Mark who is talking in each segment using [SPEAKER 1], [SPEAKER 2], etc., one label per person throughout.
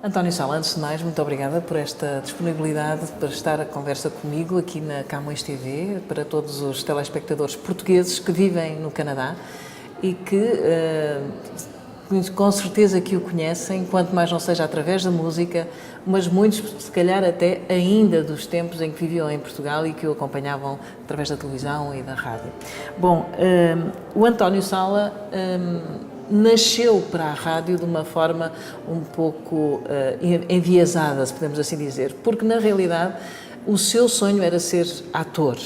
[SPEAKER 1] António Sala, antes de mais, muito obrigada por esta disponibilidade para estar a conversa comigo aqui na Camões TV, para todos os telespectadores portugueses que vivem no Canadá e que com certeza que o conhecem, quanto mais não seja através da música, mas muitos, se calhar até ainda dos tempos em que viviam em Portugal e que o acompanhavam através da televisão e da rádio. Bom, o António Sala nasceu para a rádio de uma forma um pouco enviesada, se podemos assim dizer, porque na realidade o seu sonho era ser ator.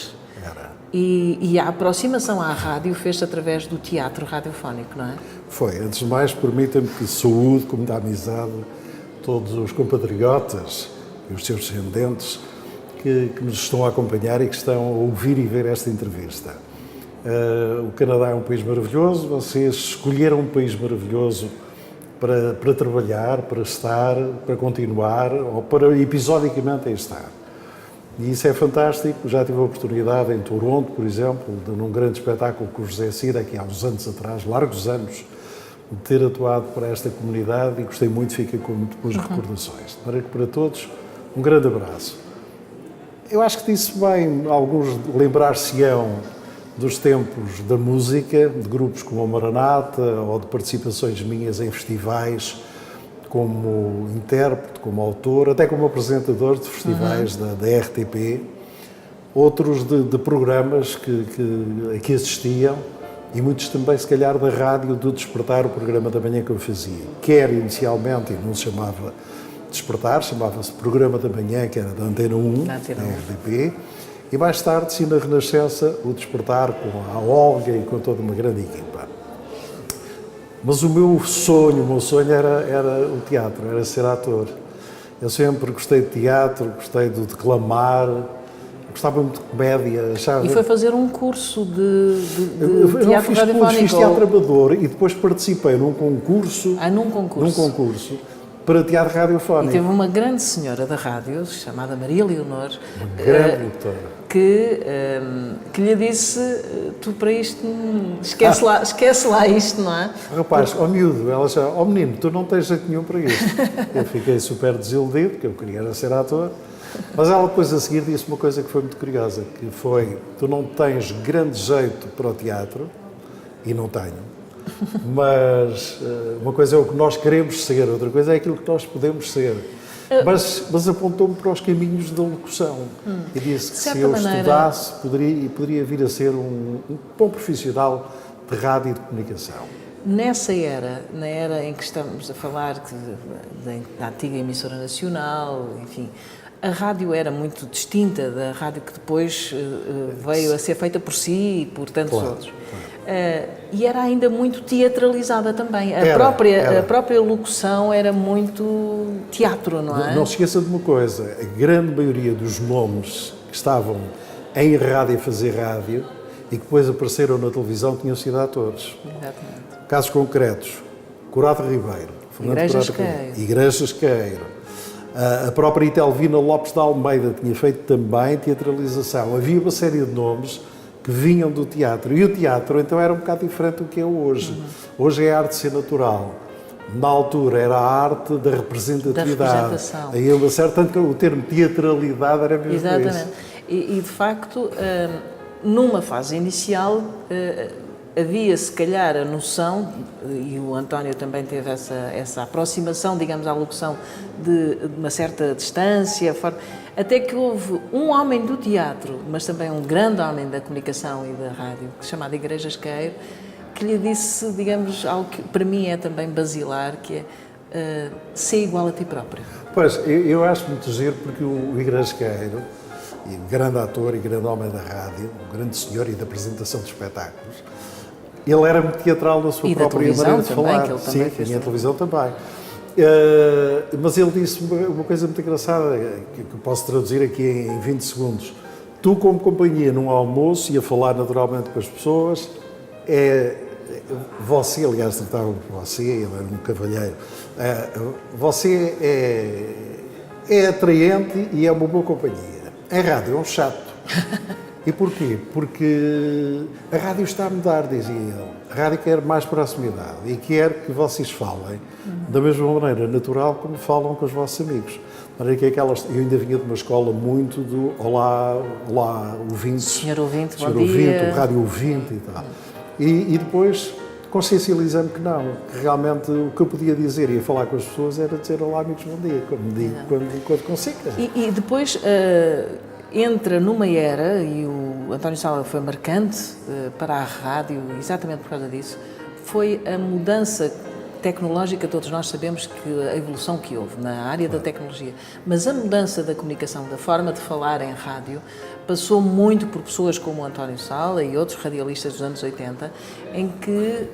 [SPEAKER 1] E a aproximação à rádio fez-se através do teatro radiofónico, não é?
[SPEAKER 2] Foi. Antes de mais, permita-me que saúde, como da amizade, todos os compatriotas e os seus descendentes que nos estão a acompanhar e que estão a ouvir e ver esta entrevista. O Canadá é um país maravilhoso, vocês escolheram um país maravilhoso para trabalhar, para estar, para continuar ou para episodicamente estar. E isso é fantástico. Já tive a oportunidade em Toronto, por exemplo, num grande espetáculo com o José Cid, aqui há uns anos atrás, largos anos, de ter atuado para esta comunidade e gostei muito, fica com muito boas recordações. De maneira que para todos, um grande abraço. Eu acho que disse bem, alguns lembrar-se-ão dos tempos da música, de grupos como a Maranata ou de participações minhas em festivais como intérprete, como autor, até como apresentador de festivais da RTP, outros de programas que assistiam e muitos também, se calhar, da rádio do Despertar, o programa da manhã que eu fazia. Quer inicialmente, e não se chamava Despertar, chamava-se Programa da Manhã, que era da Antena 1, da RTP, e mais tarde, sim, na Renascença, o Despertar com a Olga e com toda uma grande equipa. Mas o meu sonho era o teatro, era ser ator. Eu sempre gostei de teatro, gostei de declamar, gostava muito de comédia. Achava...
[SPEAKER 1] E foi fazer um curso de teatro radiofónico?
[SPEAKER 2] Fiz teatro amador e depois participei num concurso.
[SPEAKER 1] Num concurso
[SPEAKER 2] para teatro radiofónico.
[SPEAKER 1] E teve uma grande senhora da rádio, chamada Maria Leonor,
[SPEAKER 2] uma grande doutora,
[SPEAKER 1] que lhe disse, tu para isto, esquece lá isto, não é?
[SPEAKER 2] Rapaz, ao miúdo, ela já, menino, tu não tens jeito nenhum para isto. Eu fiquei super desiludido, porque eu queria era ser ator, mas ela depois a seguir disse uma coisa que foi muito curiosa, que foi, tu não tens grande jeito para o teatro, e não tenho, mas uma coisa é o que nós queremos ser, outra coisa é aquilo que nós podemos ser. Mas apontou-me para os caminhos da locução e disse que se eu estudasse poderia vir a ser um bom profissional de rádio e de comunicação.
[SPEAKER 1] Nessa era, na era em que estamos a falar da antiga emissora nacional, enfim, a rádio era muito distinta da rádio que depois veio a ser feita por si e por tantos outros. Claro. E era ainda muito teatralizada também. A própria locução era muito teatro, não é?
[SPEAKER 2] Não se esqueça de uma coisa, a grande maioria dos nomes que estavam em rádio a fazer rádio e que depois apareceram na televisão tinham sido atores.
[SPEAKER 1] Exatamente.
[SPEAKER 2] Casos concretos, Corrado Ribeiro, Igrejas Queiro, a própria Itelvina Lopes de Almeida tinha feito também teatralização. Havia uma série de nomes que vinham do teatro. E o teatro, então, era um bocado diferente do que é hoje. Hoje é a arte de ser natural. Na altura era a arte da representatividade.
[SPEAKER 1] Da representação.
[SPEAKER 2] Aí uma certa, tanto que o termo teatralidade era mesmo
[SPEAKER 1] Exatamente.
[SPEAKER 2] isso.
[SPEAKER 1] E, de facto, numa fase inicial, havia, se calhar, a noção, e o António também teve essa aproximação, digamos, à locução de uma certa distância, até que houve um homem do teatro, mas também um grande homem da comunicação e da rádio, chamado Igrejas Queiro, que lhe disse, digamos, algo que para mim é também basilar, que é ser igual a ti próprio.
[SPEAKER 2] Pois, eu acho muito giro porque o Igrejas Queiro, grande ator e grande homem da rádio, um grande senhor e da apresentação de espetáculos, ele era muito teatral na sua própria maneira de falar. Sim, e a televisão também. Mas ele disse uma coisa muito engraçada, que eu posso traduzir aqui em 20 segundos. Tu, como companhia num almoço e a falar naturalmente com as pessoas, você, aliás, tratava por você, ele era um cavalheiro, você é atraente e é uma boa companhia. Em rádio é um chato. E porquê? Porque a rádio está a mudar, dizia ele. A rádio quer mais proximidade e quer que vocês falem da mesma maneira natural como falam com os vossos amigos. Eu ainda vinha de uma escola muito do olá, olá, ouvinte.
[SPEAKER 1] Senhor ouvinte,
[SPEAKER 2] Senhor
[SPEAKER 1] bom
[SPEAKER 2] ouvinte,
[SPEAKER 1] dia.
[SPEAKER 2] o rádio ouvinte e tal. E depois consciencializando que não, que realmente o que eu podia dizer e falar com as pessoas era dizer olá amigos, bom dia, como digo quando consigo.
[SPEAKER 1] E depois entra numa era, e o António Sala foi marcante para a rádio, exatamente por causa disso, foi a mudança tecnológica. Todos nós sabemos que a evolução que houve na área da tecnologia, mas a mudança da comunicação, da forma de falar em rádio, passou muito por pessoas como o António Sala e outros radialistas dos anos 80, em que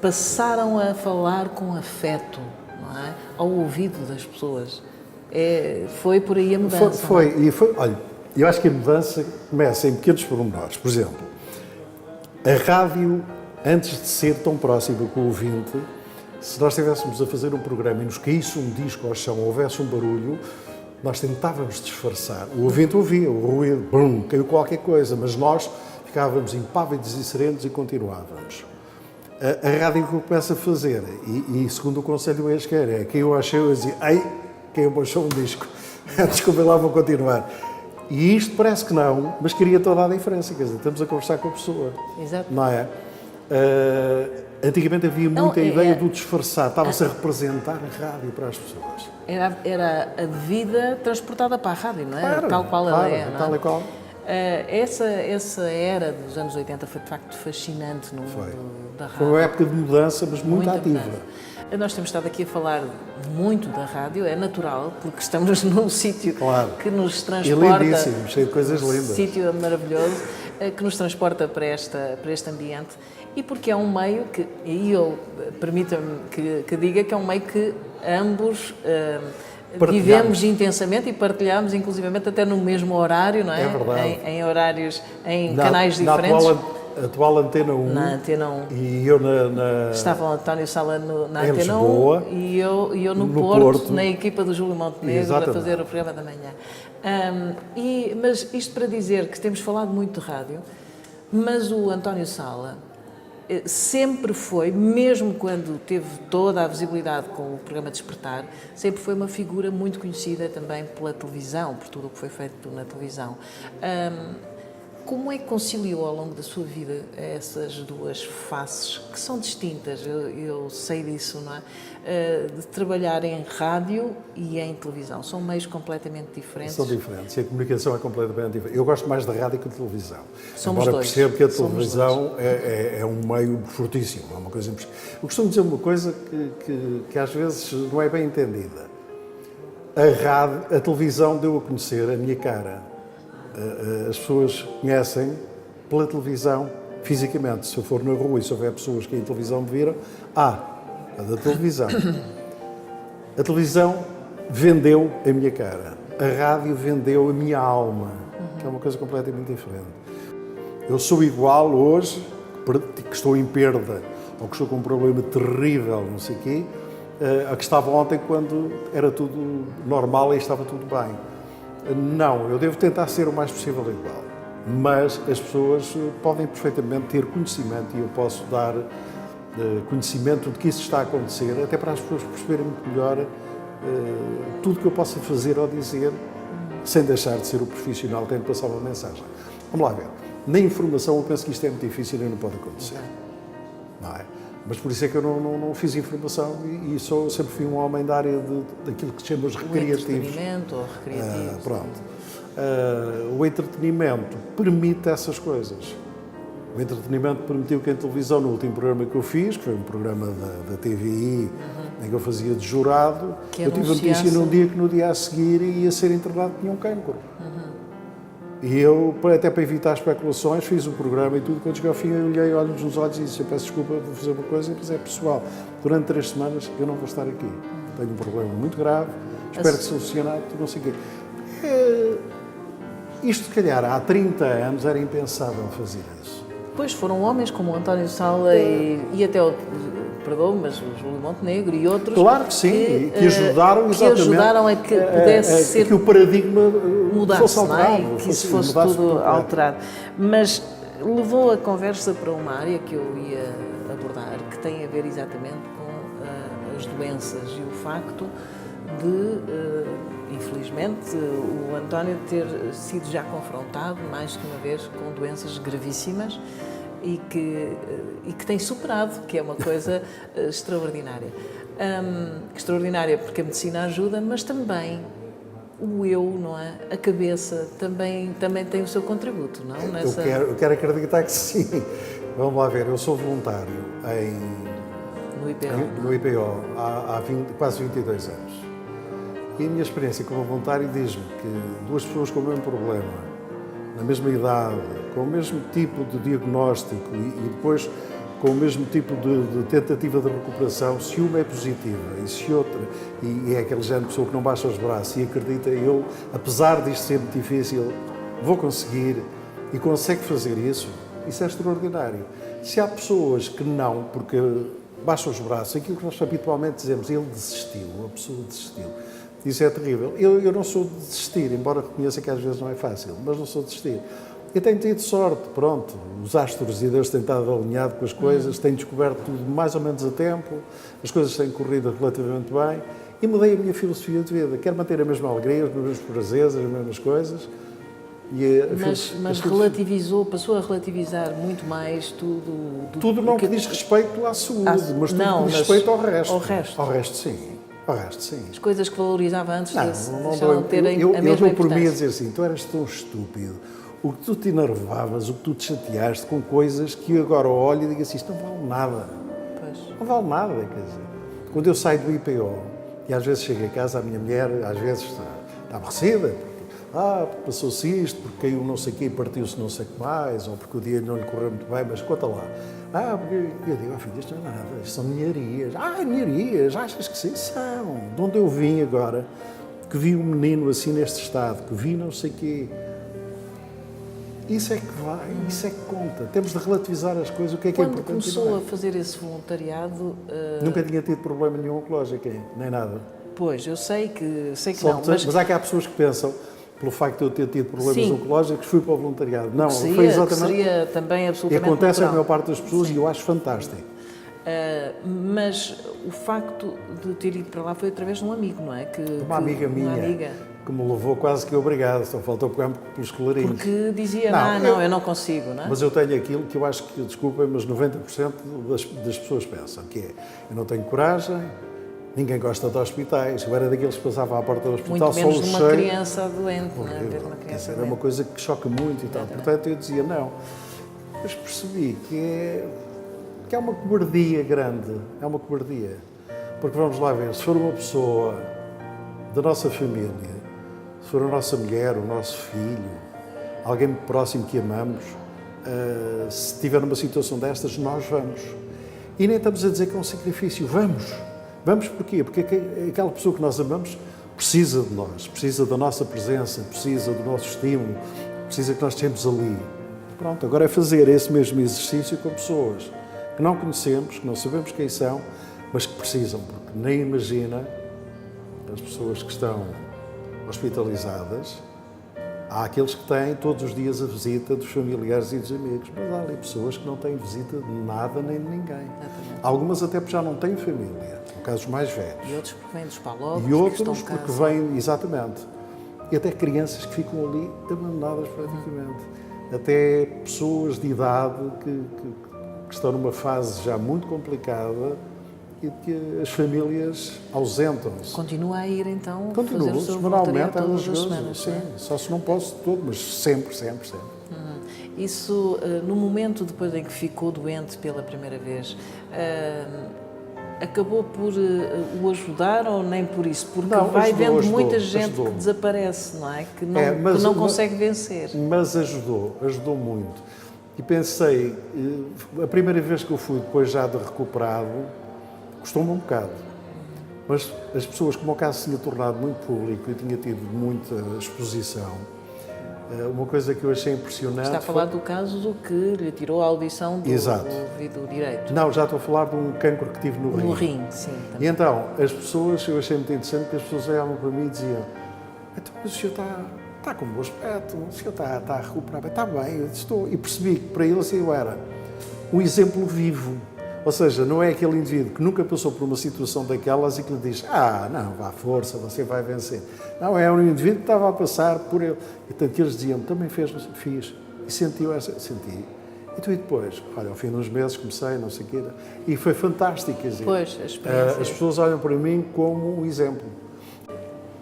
[SPEAKER 1] passaram a falar com afeto, não é? Ao ouvido das pessoas. Foi por aí a mudança.
[SPEAKER 2] Olha, eu acho que a mudança começa em pequenos pormenores. Por exemplo, a rádio, antes de ser tão próxima com o ouvinte, se nós estivéssemos a fazer um programa e nos caísse um disco ao chão, houvesse um barulho, nós tentávamos disfarçar. O ouvinte ouvia, o ruído, brum, caiu qualquer coisa, mas nós ficávamos impávidos e serenos e continuávamos. A rádio que eu começo a fazer, e segundo o conselho ex-quer, é que eu achei, eu dizia, ei, quem baixou um disco, desculpa lá, vou continuar. E isto parece que não, mas queria toda a diferença, quer dizer, estamos a conversar com a pessoa.
[SPEAKER 1] Exato.
[SPEAKER 2] Não é? Antigamente havia muita ideia do disfarçar, estava-se a representar a rádio para as pessoas.
[SPEAKER 1] Era a vida transportada para a rádio, não é?
[SPEAKER 2] Claro,
[SPEAKER 1] tal qual ela é.
[SPEAKER 2] Tal e qual.
[SPEAKER 1] Essa era dos anos 80 foi de facto fascinante no mundo da rádio.
[SPEAKER 2] Foi uma época de mudança, mas muito ativa.
[SPEAKER 1] Mudança. Nós temos estado aqui a falar muito da rádio, é natural, porque estamos num sítio que nos transporta.
[SPEAKER 2] É lindíssimo, cheio de coisas lindas.
[SPEAKER 1] Um sítio maravilhoso, que nos transporta para este ambiente. E porque é um meio que, e eu permita-me que diga que é um meio que ambos vivemos intensamente e partilhamos, inclusivamente até no mesmo horário, não é?
[SPEAKER 2] É verdade.
[SPEAKER 1] Em horários, em canais diferentes.
[SPEAKER 2] Na atual Antena 1.
[SPEAKER 1] Na Antena 1.
[SPEAKER 2] E eu na...
[SPEAKER 1] Estava o António Sala na Antena
[SPEAKER 2] Lisboa,
[SPEAKER 1] 1 e eu no Porto, na equipa do Júlio Montenegro, a fazer o programa da manhã. Mas isto para dizer que temos falado muito de rádio, mas o António Sala sempre foi, mesmo quando teve toda a visibilidade com o programa Despertar, sempre foi uma figura muito conhecida também pela televisão, por tudo o que foi feito na televisão. Como é que conciliou ao longo da sua vida essas duas faces, que são distintas, eu sei disso, não é? De trabalhar em rádio e em televisão. São meios completamente diferentes.
[SPEAKER 2] São diferentes e a comunicação é completamente diferente. Eu gosto mais da rádio que da televisão.
[SPEAKER 1] Somos
[SPEAKER 2] Embora
[SPEAKER 1] dois.
[SPEAKER 2] percebo que a televisão é um meio fortíssimo, é uma coisa impossível. Eu costumo dizer uma coisa que às vezes não é bem entendida. A televisão deu a conhecer a minha cara. As pessoas conhecem pela televisão, fisicamente. Se eu for na rua e se houver pessoas que em televisão me viram, a da televisão. A televisão vendeu a minha cara. A rádio vendeu a minha alma, que é uma coisa completamente diferente. Eu sou igual hoje, que estou em perda, ou que estou com um problema terrível, não sei o quê, a que estava ontem quando era tudo normal e estava tudo bem. Não, eu devo tentar ser o mais possível igual, mas as pessoas podem perfeitamente ter conhecimento e eu posso dar conhecimento de que isso está a acontecer, até para as pessoas perceberem muito melhor tudo que eu possa fazer ou dizer, sem deixar de ser o profissional que tem de passar uma mensagem. Vamos lá ver. Na informação eu penso que isto é muito difícil e não pode acontecer. Não é? Mas por isso é que eu não fiz informação e sempre fui um homem da área daquilo que se chama os recreativos.
[SPEAKER 1] O entretenimento ou recreativos.
[SPEAKER 2] O entretenimento permite essas coisas. O entretenimento permitiu que em televisão, no último programa que eu fiz, que foi um programa da TVI, em que eu fazia de jurado, eu tive a notícia num dia que no dia a seguir ia ser internado que tinha um cancro. E eu, até para evitar especulações, fiz o programa e tudo. Quando cheguei ao fim, eu olhei olhos nos olhos e disse: eu peço desculpa, vou fazer uma coisa, mas é pessoal. Durante 3 semanas eu não vou estar aqui. Tenho um problema muito grave, espero que solucionado, não sei o quê. Isto, se calhar, há 30 anos era impensável fazer isso.
[SPEAKER 1] Pois foram homens como o António Sala e até perdoe, mas o Júlio Montenegro e outros.
[SPEAKER 2] Claro que sim, que ajudaram exatamente
[SPEAKER 1] a que pudesse ser.
[SPEAKER 2] Que o paradigma fosse alterado.
[SPEAKER 1] Não é? Que isso fosse tudo alterado. Mas levou a conversa para uma área que eu ia abordar, que tem a ver exatamente com as doenças e o facto de, infelizmente, o António ter sido já confrontado mais que uma vez com doenças gravíssimas e que tem superado, que é uma coisa extraordinária. Extraordinária porque a medicina ajuda, mas também o eu, não é? A cabeça também tem o seu contributo, não?
[SPEAKER 2] Eu quero acreditar que sim. Vamos lá ver, eu sou voluntário no IPO há quase 22 anos. E a minha experiência como voluntário diz-me que duas pessoas com o mesmo problema, na mesma idade, com o mesmo tipo de diagnóstico e depois com o mesmo tipo de tentativa de recuperação, se uma é positiva e se outra, e é aquele género de pessoa que não baixa os braços e acredita, eu, apesar disto ser muito difícil, vou conseguir e consegue fazer isso é extraordinário. Se há pessoas que não, porque baixam os braços, aquilo que nós habitualmente dizemos, ele desistiu, a pessoa desistiu. Isso é terrível. Eu não sou de desistir, embora reconheça que às vezes não é fácil, mas não sou de desistir. Eu tenho tido sorte, pronto, os astros e Deus têm estado alinhado com as coisas, tenho descoberto tudo mais ou menos a tempo, as coisas têm corrido relativamente bem e mudei a minha filosofia de vida. Quero manter a mesma alegria, os mesmos prazeres, as mesmas coisas.
[SPEAKER 1] Mas relativizou, passou a relativizar muito mais tudo...
[SPEAKER 2] Tudo não que diz respeito à saúde, mas tudo que diz respeito ao resto. Ao resto, sim.
[SPEAKER 1] As coisas que valorizava antes
[SPEAKER 2] deixaram de terem a mesma importância. Eu dou por mim a dizer assim, tu eras tão estúpido, o que tu te enervavas, o que tu te chateaste com coisas que eu agora olho e digo assim, isto não vale nada.
[SPEAKER 1] Pois.
[SPEAKER 2] Não vale nada, quer dizer. Quando eu saio do IPO, e às vezes chego a casa, a minha mulher às vezes está aborrecida, porque passou-se isto, porque caiu não sei o quê e partiu-se não sei o que mais, ou porque o dia não lhe correu muito bem, mas conta lá. Porque eu digo, filho, isto não é nada, isto são ninharias. Ninharias, achas que sim? São. De onde eu vim agora, que vi um menino assim neste estado, que vi não sei o quê. Isso é que vai, isso é que conta. Temos de relativizar as coisas, o que é importante.
[SPEAKER 1] Quando começou a fazer esse voluntariado...
[SPEAKER 2] Nunca tinha tido problema nenhum oncológico, nem nada.
[SPEAKER 1] Pois, eu sei que não.
[SPEAKER 2] Mas há cá pessoas que pensam, pelo facto de eu ter tido problemas oncológicos, fui para o voluntariado. Não,
[SPEAKER 1] foi exatamente... seria também absolutamente
[SPEAKER 2] E acontece
[SPEAKER 1] natural.
[SPEAKER 2] A maior parte das pessoas e eu acho fantástico.
[SPEAKER 1] Mas o facto de ter ido para lá foi através de um amigo, não é?
[SPEAKER 2] Uma amiga minha, que me levou quase que obrigado, só faltou pegar pelos colarinhos.
[SPEAKER 1] Porque dizia, eu não consigo, não é?
[SPEAKER 2] Mas eu tenho aquilo que eu acho que, desculpem, mas 90% das pessoas pensam, que é, eu não tenho coragem, ninguém gosta de hospitais, eu era daqueles que passavam à porta do hospital,
[SPEAKER 1] muito menos de uma criança doente, não é? Ver uma criança
[SPEAKER 2] era uma coisa que choca muito e tal, portanto eu dizia não. Mas percebi que é uma cobardia grande, é uma cobardia. Porque vamos lá ver, se for uma pessoa da nossa família, se for a nossa mulher, o nosso filho, alguém muito próximo que amamos, se estiver numa situação destas, nós vamos. E nem estamos a dizer que é um sacrifício, vamos. Vamos porquê? Porque aquela pessoa que nós amamos precisa de nós, precisa da nossa presença, precisa do nosso estímulo, precisa que nós estejamos ali. Pronto, agora é fazer esse mesmo exercício com pessoas que não conhecemos, que não sabemos quem são, mas que precisam, porque nem imagina as pessoas que estão hospitalizadas. Há aqueles que têm todos os dias a visita dos familiares e dos amigos, mas há ali pessoas que não têm visita de nada nem de ninguém. Algumas até porque já não têm família, no caso os mais velhos.
[SPEAKER 1] E outros porque vêm dos palocos,
[SPEAKER 2] e outros porque vêm, exatamente. E até crianças que ficam ali abandonadas praticamente. Até pessoas de idade que estão numa fase já muito complicada e que as famílias ausentam-se.
[SPEAKER 1] Continua a ir, então,
[SPEAKER 2] fazer o seu
[SPEAKER 1] voluntariado todas as semanas?
[SPEAKER 2] Sim, só se não posso todo, mas sempre.
[SPEAKER 1] Isso, no momento depois em que ficou doente pela primeira vez, acabou por o ajudar ou nem por isso? Porque vai vendo muita gente que desaparece, não é? Que não consegue vencer.
[SPEAKER 2] Mas ajudou muito. E pensei, a primeira vez que eu fui, depois já de recuperado, custou-me um bocado. Mas as pessoas, como o caso se tinha tornado muito público e tinha tido muita exposição, Uma coisa que eu achei impressionante...
[SPEAKER 1] Está a falar do caso do que lhe tirou a audição do ouvido direito.
[SPEAKER 2] Não, já estou a falar de um cancro que tive no rim.
[SPEAKER 1] No rim, sim.
[SPEAKER 2] Também. E então, as pessoas, eu achei muito interessante que as pessoas olhavam para mim e diziam: então, mas o senhor está com um bom aspecto, o senhor está a recuperar, está bem, eu estou. E percebi que para eles eu era um exemplo vivo. Ou seja, não é aquele indivíduo que nunca passou por uma situação daquelas e que lhe diz: não, vá força, você vai vencer. Não, é um indivíduo que estava a passar por ele. E tanto eles diziam: também fiz. E senti. E depois, olha, ao fim de uns meses comecei, não sei o quê, e foi fantástico. Quer dizer,
[SPEAKER 1] pois, a experiência.
[SPEAKER 2] As pessoas olham para mim como um exemplo.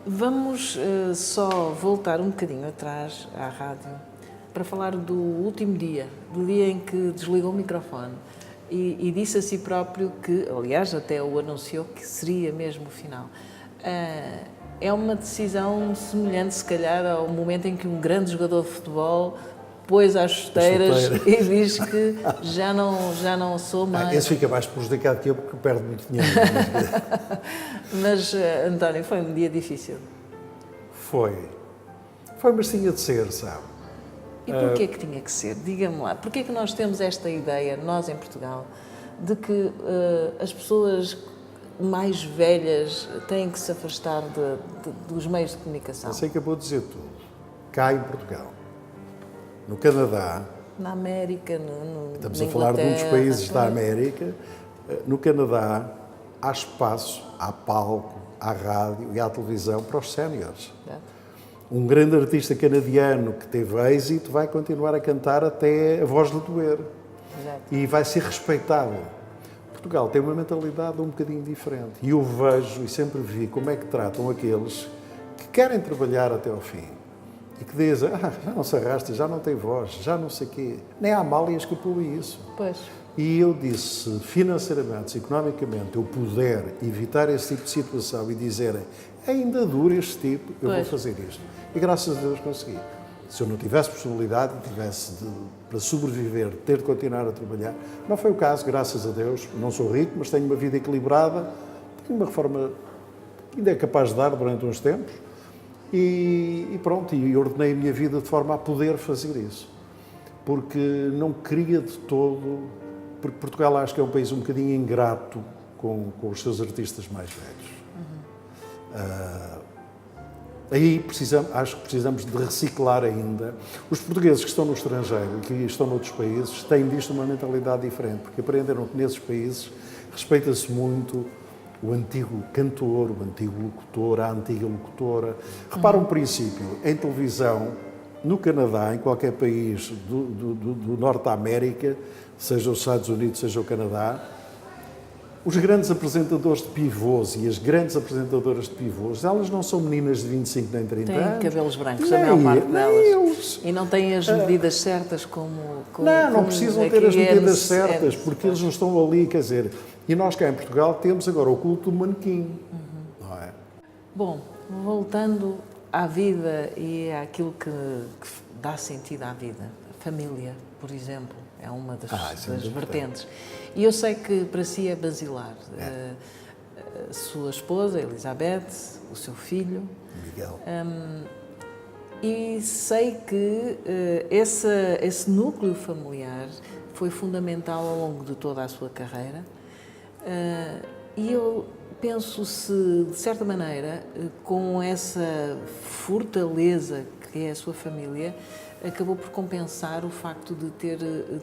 [SPEAKER 1] Vamos só voltar um bocadinho atrás à rádio para falar do último dia, do dia em que desligou o microfone. E disse a si próprio que, aliás, até o anunciou que seria mesmo o final. É uma decisão semelhante, se calhar, ao momento em que um grande jogador de futebol pôs às chuteiras e diz que já não sou mais.
[SPEAKER 2] Esse fica mais prejudicado que eu porque perde muito dinheiro.
[SPEAKER 1] Mas, António, foi um dia difícil.
[SPEAKER 2] Foi, mas tinha de ser, sabe?
[SPEAKER 1] E porquê que tinha que ser? Diga-me lá, porquê que nós temos esta ideia, nós em Portugal, de que as pessoas mais velhas têm que se afastar dos meios de comunicação?
[SPEAKER 2] Você acabou de dizer tudo. Cá em Portugal, no Canadá...
[SPEAKER 1] Na América,
[SPEAKER 2] estamos
[SPEAKER 1] na
[SPEAKER 2] a falar de um dos países da
[SPEAKER 1] também.
[SPEAKER 2] América. No Canadá, há espaço, há palco, há rádio e há televisão para os séniores. Um grande artista canadiano que teve êxito vai continuar a cantar até a voz lhe doer.
[SPEAKER 1] Exato.
[SPEAKER 2] E vai ser respeitado. Portugal tem uma mentalidade um bocadinho diferente. E eu vejo e sempre vi como é que tratam aqueles que querem trabalhar até ao fim. E que dizem: já não se arrasta, já não tem voz, já não sei o quê. Nem a Amália escapou a isso.
[SPEAKER 1] Pois.
[SPEAKER 2] E eu disse: se financeiramente, se economicamente eu puder evitar esse tipo de situação e dizerem ainda dura este tipo, eu vou fazer isto. E graças a Deus consegui. Se eu não tivesse possibilidade, para sobreviver, ter de continuar a trabalhar, não foi o caso, graças a Deus. Não sou rico, mas tenho uma vida equilibrada, tenho uma reforma que ainda é capaz de dar durante uns tempos e pronto, e ordenei a minha vida de forma a poder fazer isso. Porque não queria de todo, porque Portugal acho que é um país um bocadinho ingrato com os seus artistas mais velhos. Aí acho que precisamos de reciclar ainda. Os portugueses que estão no estrangeiro e que estão noutros países têm visto uma mentalidade diferente, porque aprenderam que nesses países respeita-se muito o antigo cantor, o antigo locutor, a antiga locutora. Repara um princípio, em televisão, no Canadá, em qualquer país do Norte da América, seja os Estados Unidos, seja o Canadá, os grandes apresentadores de pivôs e as grandes apresentadoras de pivôs, elas não são meninas de 25 nem 30 anos.
[SPEAKER 1] Têm cabelos brancos, a maior parte delas.
[SPEAKER 2] Eles.
[SPEAKER 1] E não têm as medidas certas como
[SPEAKER 2] não precisam ter as medidas certas, porque
[SPEAKER 1] eles
[SPEAKER 2] eles não estão ali, quer dizer. E nós cá em Portugal temos agora o culto do manequim. Não é?
[SPEAKER 1] Bom, voltando à vida e àquilo que dá sentido à vida. A família, por exemplo, é uma das vertentes. E eu sei que para si é basilar. A sua esposa, Elizabeth, o seu filho.
[SPEAKER 2] Miguel.
[SPEAKER 1] E sei que esse núcleo familiar foi fundamental ao longo de toda a sua carreira. E eu penso se, de certa maneira, com essa fortaleza que é a sua família, acabou por compensar o facto de ter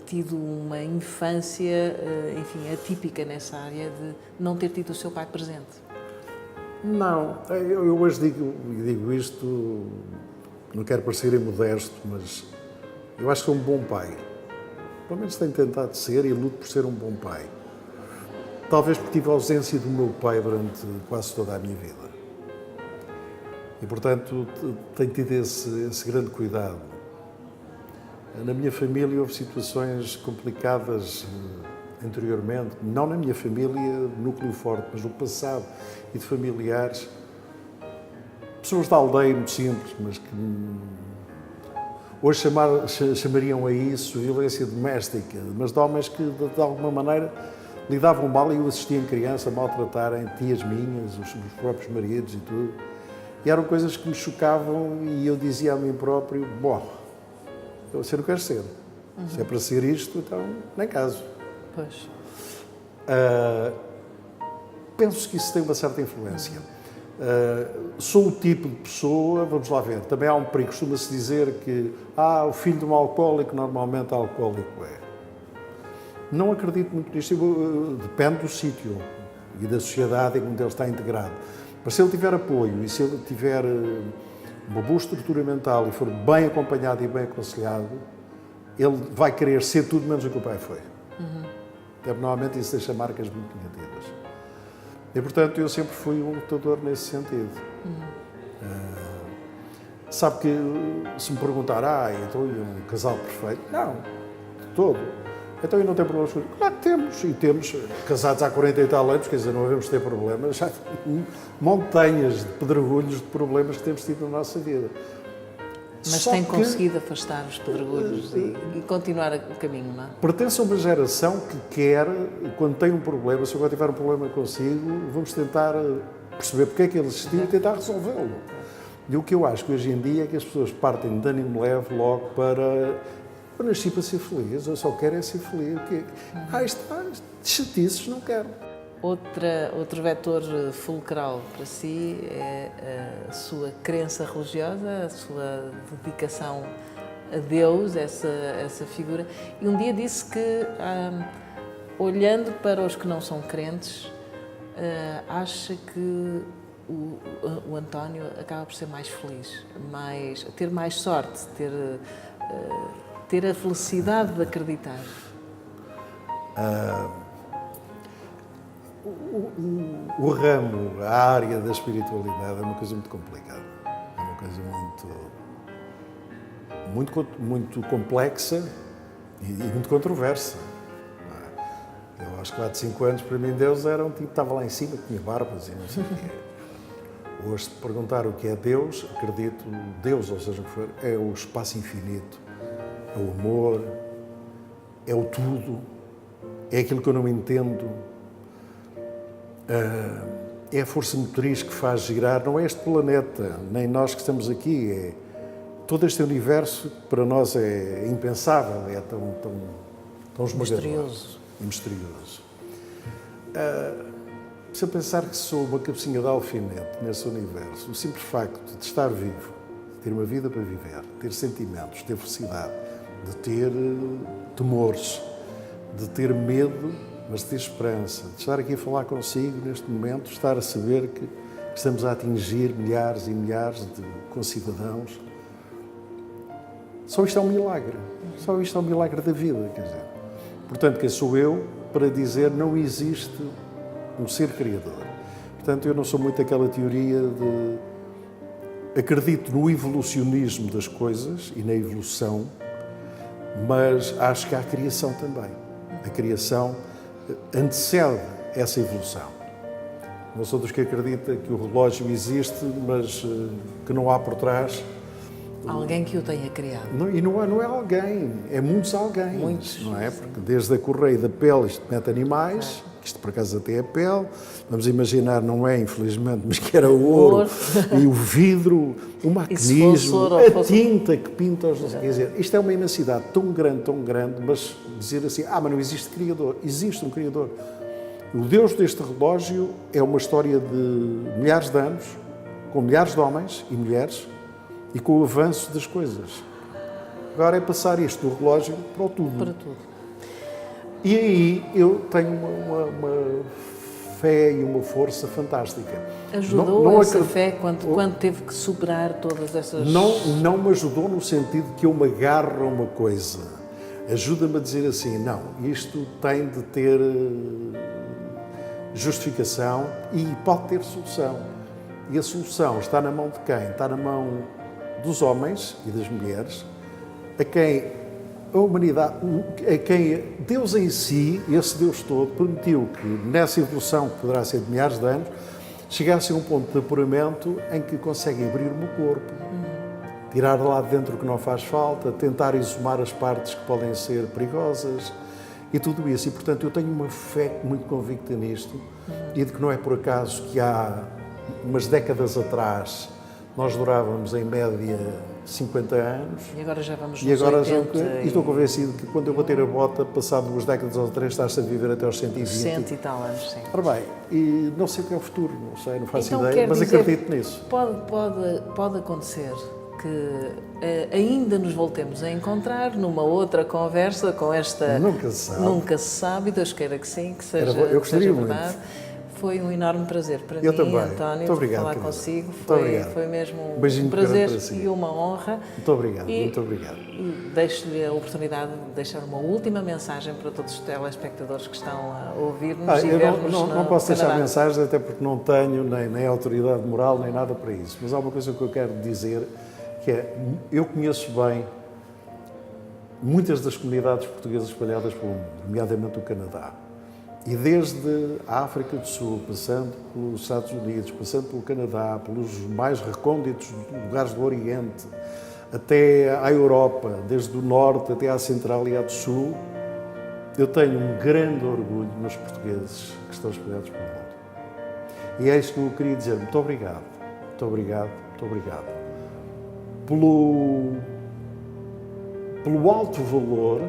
[SPEAKER 1] tido uma infância, enfim, atípica nessa área, de não ter tido o seu pai presente.
[SPEAKER 2] Não, eu hoje digo isto, não quero parecer imodesto, mas eu acho que sou um bom pai. Pelo menos tenho tentado ser e luto por ser um bom pai. Talvez porque tive a ausência do meu pai durante quase toda a minha vida. E, portanto, tenho tido esse grande cuidado. Na minha família houve situações complicadas anteriormente, não na minha família, núcleo forte, mas no passado, e de familiares. Pessoas da aldeia muito simples, mas que hoje chamariam a isso violência doméstica, mas de homens que, de alguma maneira, lidavam mal e eu assistia em criança a maltratarem tias minhas, os próprios maridos e tudo. E eram coisas que me chocavam e eu dizia a mim próprio, bom, eu não quero ser. Se é para ser isto, então nem caso.
[SPEAKER 1] Pois.
[SPEAKER 2] Penso que isso tem uma certa influência. Sou o tipo de pessoa, vamos lá ver, também há um perigo, costuma-se dizer que o filho de um alcoólico normalmente alcoólico é. Não acredito muito nisto, depende do sítio e da sociedade em que ele está integrado. Mas se ele tiver apoio e se ele tiver uma boa estrutura mental e for bem acompanhado e bem aconselhado, ele vai querer ser tudo menos o que o pai foi. Normalmente isso deixa marcas muito negativas. E, portanto, eu sempre fui um lutador nesse sentido. Sabe que, se me perguntar, então um casal perfeito? Não, de todo. Então, e não tem problemas com isso? Claro que temos, e temos, casados há 40 e tal anos, quer dizer, não devemos ter problemas, já montanhas de pedregulhos de problemas que temos tido na nossa vida.
[SPEAKER 1] Mas tem conseguido afastar os pedregulhos e continuar o caminho, não é?
[SPEAKER 2] Pertence a uma geração que quer, quando tem um problema, se eu agora tiver um problema consigo, vamos tentar perceber porque é que ele existiu e tentar resolvê-lo. E o que eu acho que hoje em dia é que as pessoas partem de ânimo leve logo para... Eu nasci para ser feliz, eu só quero é ser feliz. De chatices não quero.
[SPEAKER 1] Outro vetor fulcral para si é a sua crença religiosa, a sua dedicação a Deus, essa figura. E um dia disse que, olhando para os que não são crentes, acha que o António acaba por ser mais feliz, ter mais sorte, ter a felicidade de acreditar.
[SPEAKER 2] O ramo, a área da espiritualidade é uma coisa muito complicada. É uma coisa muito complexa e muito controversa. Eu, aos 4, 5 anos, para mim, Deus era um tipo que estava lá em cima, que tinha barbas e não sei o quê. Hoje, se perguntar o que é Deus, acredito, Deus, ou seja o que for, é o espaço infinito, é o amor, é o tudo, é aquilo que eu não entendo. É a força motriz que faz girar, não é este planeta, nem nós que estamos aqui, é todo este universo que para nós é impensável, é tão esmagador e misterioso. Se eu pensar que sou uma cabecinha de alfinete nesse universo, o simples facto de estar vivo, de ter uma vida para viver, de ter sentimentos, de ter felicidade, de ter temores, de ter medo, mas de ter esperança, de estar aqui a falar consigo neste momento, estar a saber que estamos a atingir milhares e milhares de concidadãos. Só isto é um milagre. Só isto é um milagre da vida, quer dizer. Portanto, quem sou eu para dizer não existe um ser criador? Portanto, eu não sou muito aquela teoria de... Acredito no evolucionismo das coisas e na evolução, mas acho que há a criação também. A criação antecede essa evolução. Não sou dos que acredita que o relógio existe, mas que não há por trás...
[SPEAKER 1] Alguém que o tenha criado.
[SPEAKER 2] Não é alguém, é muitos alguém.
[SPEAKER 1] Muitos.
[SPEAKER 2] Não é? Porque desde a correia da pele, isto mete animais, isto por acaso até é pele, vamos imaginar, não é infelizmente, mas que era o ouro, e o vidro, o maquinismo, a tinta que pinta os... Quer dizer, isto é uma imensidade tão grande, mas dizer assim, mas não existe criador. Existe um criador. O Deus deste relógio é uma história de milhares de anos, com milhares de homens e mulheres, e com o avanço das coisas. Agora é passar isto do relógio para o tudo.
[SPEAKER 1] Para tudo.
[SPEAKER 2] E aí eu tenho uma fé e uma força fantástica.
[SPEAKER 1] Ajudou essa fé quando teve que superar todas essas...
[SPEAKER 2] Não me ajudou no sentido que eu me agarro a uma coisa. Ajuda-me a dizer assim, não, isto tem de ter justificação e pode ter solução. E a solução está na mão de quem? Está na mão dos homens e das mulheres, a quem a humanidade, a quem Deus em si, esse Deus todo, permitiu que nessa evolução, que poderá ser de milhares de anos, chegasse a um ponto de apuramento em que consegue abrir-me o corpo, tirar de lá de dentro o que não faz falta, tentar exumar as partes que podem ser perigosas e tudo isso. E, portanto, eu tenho uma fé muito convicta nisto e de que não é por acaso que há umas décadas atrás Nós durávamos, em média, 50 anos.
[SPEAKER 1] E agora já vamos
[SPEAKER 2] E
[SPEAKER 1] nos
[SPEAKER 2] agora
[SPEAKER 1] 80
[SPEAKER 2] e estou convencido que quando eu bater a bota, passado 2 décadas ou 3, estás a viver até aos 120.
[SPEAKER 1] 100 e tal anos, sim.
[SPEAKER 2] Ora bem, e não sei o que é o futuro, não sei, não faço
[SPEAKER 1] Então,
[SPEAKER 2] ideia,
[SPEAKER 1] quer
[SPEAKER 2] mas
[SPEAKER 1] dizer,
[SPEAKER 2] acredito nisso.
[SPEAKER 1] pode acontecer que ainda nos voltemos a encontrar numa outra conversa com esta...
[SPEAKER 2] Nunca se sabe.
[SPEAKER 1] Nunca se sabe, Deus queira que sim, que seja,
[SPEAKER 2] Eu gostaria
[SPEAKER 1] seja
[SPEAKER 2] muito.
[SPEAKER 1] verdade. Foi um enorme prazer para
[SPEAKER 2] Eu
[SPEAKER 1] mim,
[SPEAKER 2] também.
[SPEAKER 1] António,
[SPEAKER 2] Muito obrigado,
[SPEAKER 1] falar
[SPEAKER 2] querida.
[SPEAKER 1] consigo.
[SPEAKER 2] Muito obrigado.
[SPEAKER 1] Foi mesmo um
[SPEAKER 2] Beijinho
[SPEAKER 1] prazer
[SPEAKER 2] para si.
[SPEAKER 1] e uma honra.
[SPEAKER 2] Muito obrigado,
[SPEAKER 1] E-
[SPEAKER 2] muito obrigado.
[SPEAKER 1] E deixo-lhe a oportunidade de deixar uma última mensagem para todos os telespectadores que estão a ouvir-nos e
[SPEAKER 2] Eu
[SPEAKER 1] ver-nos
[SPEAKER 2] não
[SPEAKER 1] no
[SPEAKER 2] posso deixar
[SPEAKER 1] Canadá.
[SPEAKER 2] mensagens, até porque não tenho nem autoridade moral, nem nada para isso. Mas há uma coisa que eu quero dizer, que é, eu conheço bem muitas das comunidades portuguesas espalhadas pelo mundo, nomeadamente o Canadá. E desde a África do Sul, passando pelos Estados Unidos, passando pelo Canadá, pelos mais recônditos lugares do Oriente, até à Europa, desde o Norte até à Central e à do Sul, eu tenho um grande orgulho nos portugueses que estão espalhados pelo mundo. E é isso que eu queria dizer. Muito obrigado, muito obrigado, muito obrigado. Pelo alto valor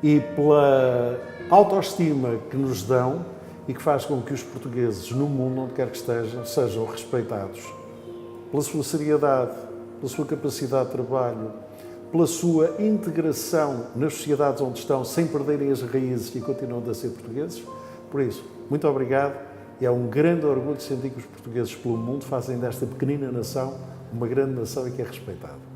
[SPEAKER 2] e pela autoestima que nos dão e que faz com que os portugueses, no mundo onde quer que estejam, sejam respeitados pela sua seriedade, pela sua capacidade de trabalho, pela sua integração nas sociedades onde estão, sem perderem as raízes e continuam a ser portugueses. Por isso, muito obrigado e é um grande orgulho sentir que os portugueses pelo mundo fazem desta pequenina nação uma grande nação e que é respeitada.